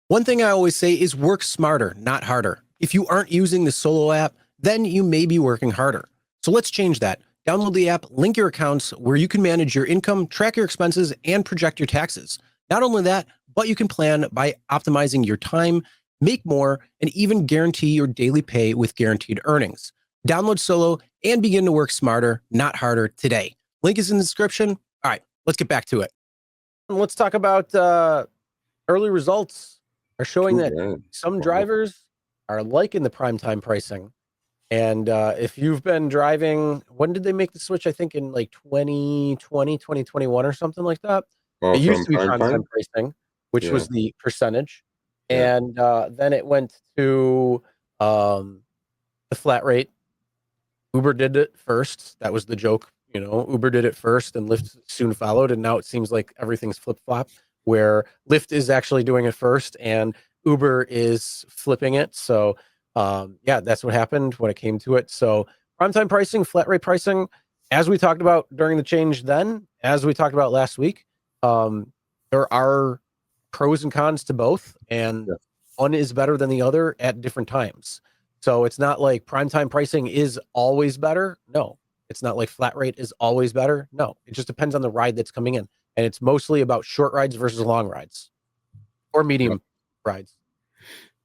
One thing I always say is work smarter, not harder. If you aren't using the Solo app, then you may be working harder. So let's change that. Download the app, link your accounts where you can manage your income, track your expenses, and project your taxes. Not only that, but you can plan by optimizing your time, make more, and even guarantee your daily pay with guaranteed earnings. Download Solo and begin to work smarter, not harder today. Link is in the description. All right, let's get back to it. Let's talk about early results are showing that some drivers are liking the prime time pricing. And if you've been driving, when did they make the switch? I think in like 2020, 2021 or something like that. Oh, It used from to be prime prime time time? pricing, which Yeah, was the percentage. yeah. And then it went to the flat rate. Uber did it first. That was the joke. Uber did it first and Lyft soon followed. And now it seems like everything's flip flop where Lyft is actually doing it first and Uber is flipping it. So, yeah, that's what happened when it came to it. So, prime time pricing, flat rate pricing, as we talked about during the change then, as we talked about last week, there are pros and cons to both, and Yeah. one is better than the other at different times. So it's not like primetime pricing is always better. No, it's not like flat rate is always better. No, it just depends on the ride that's coming in. And it's mostly about short rides versus long rides or Well, medium rides.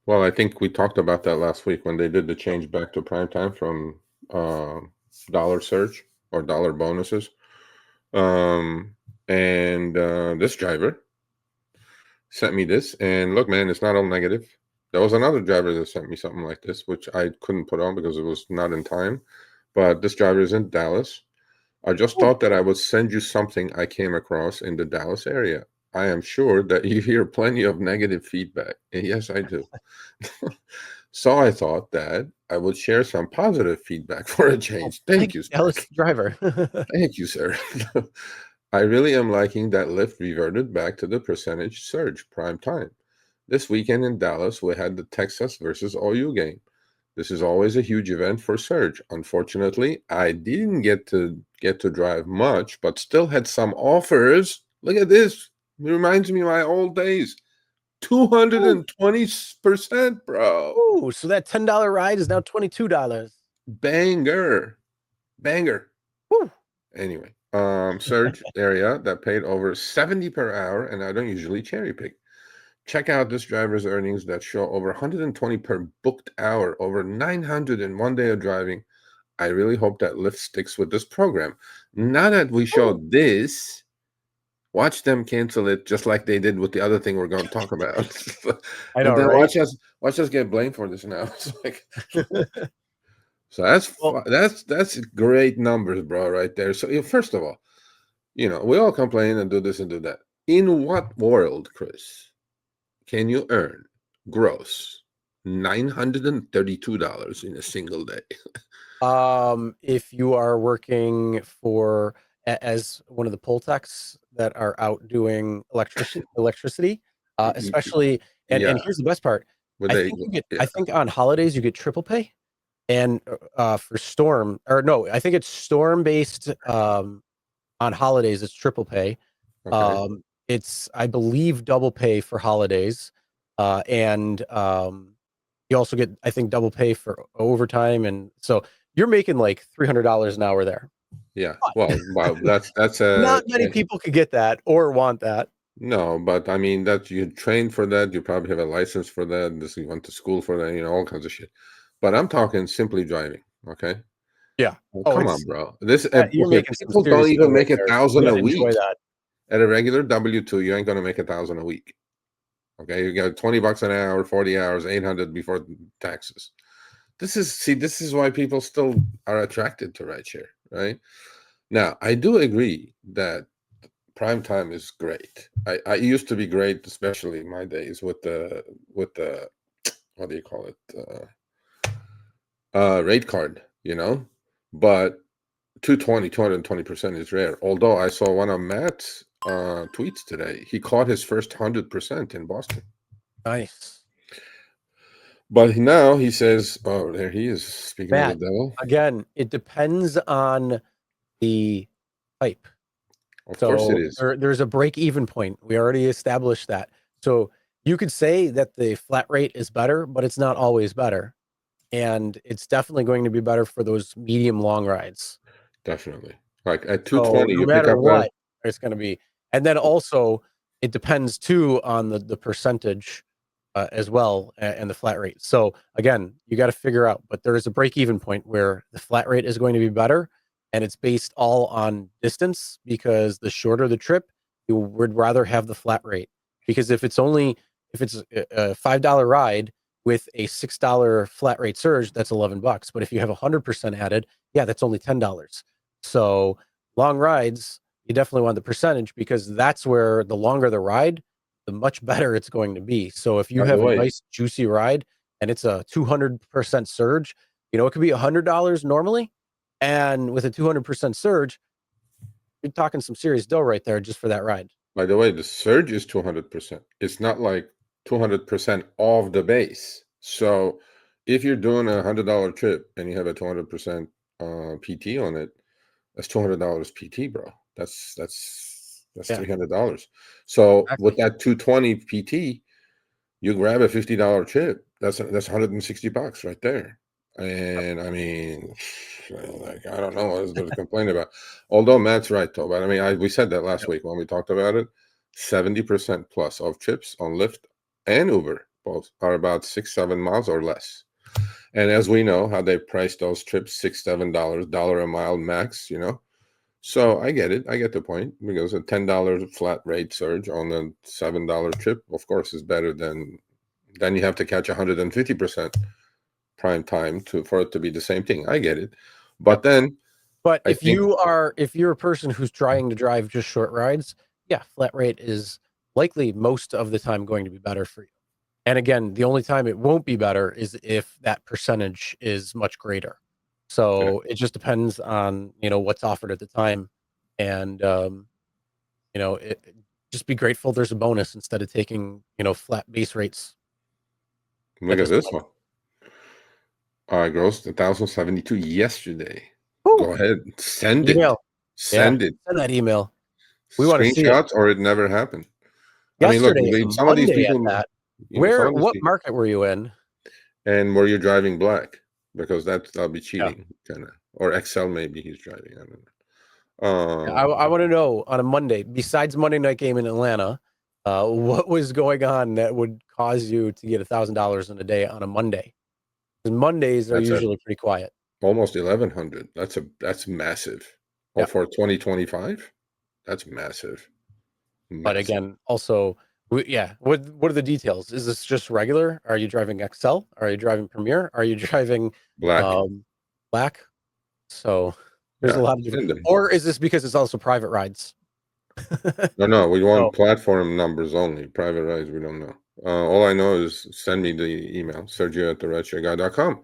well, I think we talked about that last week when they did the change back to prime time from uh, dollar surge or dollar bonuses. And this driver sent me this, and look, man, it's not all negative. There was another driver that sent me something like this, which I couldn't put on because it was not in time. But this driver is in Dallas. I just Ooh, thought that I would send you something I came across in the Dallas area. I am sure that you hear plenty of negative feedback. And yes, I do. So I thought that I would share some positive feedback for a oh, change. Thank big you, sir. Dallas driver. Thank you, sir. I really am liking that Lyft reverted back to the percentage surge prime time. This weekend in Dallas, we had the Texas versus OU game. This is always a huge event for Surge. Unfortunately, I didn't get to drive much, but still had some offers. Look at this. It reminds me of my old days. Ooh, 220%, bro. ooh, so that $10 ride is now $22. Banger. Banger. Woo. Anyway, Surge area that paid over 70 per hour, and I don't usually cherry pick. Check out this driver's earnings that show over 120 per booked hour, over 900 in 1 day of driving. I really hope that Lyft sticks with this program. Now that we Ooh. showed this, watch them cancel it just like they did with the other thing we're going to talk about. I know, And then right? watch us get blamed for this now. It's like, so that's Well, that's great numbers, bro, right there. So first of all, we all complain and do this and do that. In what world, Chris, can you earn gross $932 in a single day? if you are working for as one of the poll techs that are out doing electricity, especially, and Yeah, here's the best part. but I there you think you go. get, Yeah. I think on holidays you get triple pay, and for storm or no, I think it's storm based. On holidays, it's triple pay. Okay. It's I believe double pay for holidays, and you also get, I think, double pay for overtime, and so you're making like $300 an hour there. Yeah. But Well, wow. That's not many people could get that or want that. no, but I mean that you train for that. You probably have a license for that. This you went to school for that. All kinds of shit. But I'm talking simply driving. Okay. Yeah. Well, Oh, come on, it's bro. This you're okay. making some People don't serious even dough right make a there, so you thousand a gotta week enjoy that. at a regular W-2. You ain't gonna make 1,000 a week. Okay, you got 20 bucks an hour, 40 hours, 800 before taxes. This is why people still are attracted to rideshare, right? Now, I do agree that prime time is great. I used to be great, especially in my days with the what do you call it? Rate card, but 220% is rare. Although I saw one of Matt's tweets today. He caught his first 100% in Boston. Nice. But now he says, oh, there he is, speaking of the Matt, devil. again, it depends on the type. Of course it So is. there's a break even point. We already established that. So You could say that the flat rate is better, but it's not always better. And it's definitely going to be better for those medium long rides. Definitely. Like at So 220, no you pick matter up that. what, it's going to be. And then also, it depends too on the percentage as well and the flat rate. So again, you got to figure out, but there is a break even point where the flat rate is going to be better, and it's based all on distance, because the shorter the trip, you would rather have the flat rate, because if it's a $5 ride with a $6 flat rate surge, that's $11. But if you have 100% added, yeah, that's only $10. So long rides, you definitely want the percentage, because that's where the longer the ride, the much better it's going to be. So if you By the have a way, nice juicy ride and it's a 200% surge, it could be $100 normally. And with a 200% surge, you're talking some serious dough right there just for that ride. the surge is 200%. It's not like 200% of the base. So if you're doing $100 trip and you have a 200% PT on it, that's $200 PT, bro. That's Yeah, $300. So with exactly. that 220 PT, you grab a $50 chip. That's $160 right there. And I mean, like, I don't know what is there to complain about. Although Matt's right though, but I mean, we said that last Yep. week when we talked about it. 70% plus of trips on Lyft and Uber both are about 6-7 miles or less. And as we know how they price those trips, $6-7, dollar a mile max. So I get it. I get the point, because a $10 flat rate surge on a $7 trip, of course, is better than you have to catch 150% prime time for it to be the same thing. I get it. But Yep. then But I think if you're a person who's trying to drive just short rides, yeah, flat rate is likely most of the time going to be better for you. And again, the only time it won't be better is if that percentage is much greater. yeah, So it just depends on, what's offered at the time. And, just be grateful there's a bonus instead of taking, flat base rates look at at this this point. one. I grossed 1,072 yesterday. Woo! Go ahead. Send it. Email. Yeah. Send it. Send that email. We want to see it. Screenshots or it never happened. I mean, look, Yesterday, some of these Monday at people, that. Where, some of these what people, market were you in? and were you driving black? Because that'll be Yeah. cheating, kind of. Or XL, maybe he's driving. I don't know. I want to know on a Monday, besides Monday night game in Atlanta, what was going on that would cause you to get $1,000 in a day on a Monday? Because Mondays are That's at usually pretty quiet. almost 1,100. That's massive. Oh, Yeah. for 2025, that's massive. But Massive. again, also, yeah. What are the details? Is this just regular? Are you driving XL? Are you driving Premier? Are you driving Black. um, Black? So there's a Yeah. lot of different. Send them. Or is this because it's also private rides? No, we So want platform numbers only. Private rides, we don't know. All I know is send me the email, Sergio@therideshareguy.com.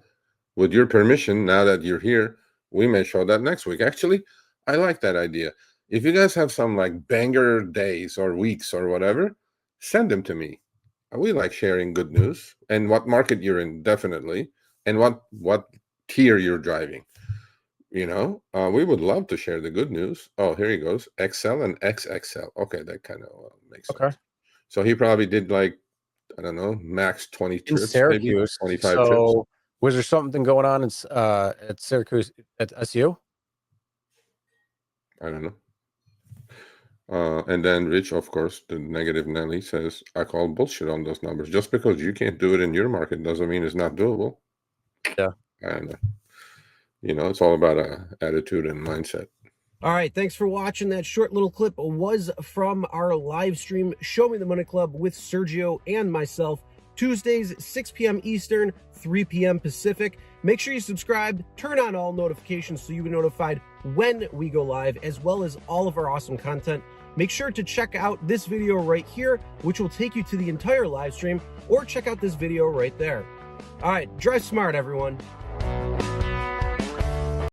With your permission, now that you're here, we may show that next week. Actually, I like that idea. If you guys have some like banger days or weeks or whatever, send them to me. We like sharing good news and what market you're in, definitely, and what tier you're driving. We would love to share the good news. Oh, here he goes. XL and XXL. Okay, that kind of makes okay. sense. So he probably did like, I don't know, max 20 In trips, maybe Syracuse. 25 trips. So was there something going on at Syracuse at SU? I don't know. And then Rich, of course, the negative Nelly says, I call bullshit on those numbers. Just because you can't do it in your market doesn't mean it's not doable. Yeah. I don't know. It's all about attitude and mindset. All right, thanks for watching. That short little clip was from our live stream, Show Me the Money Club with Sergio and myself, Tuesdays, 6 p.m. Eastern, 3 p.m. Pacific. Make sure you subscribe, turn on all notifications so you get notified when we go live, as well as all of our awesome content. Make sure to check out this video right here, which will take you to the entire live stream, or check out this video right there. All right, drive smart, everyone.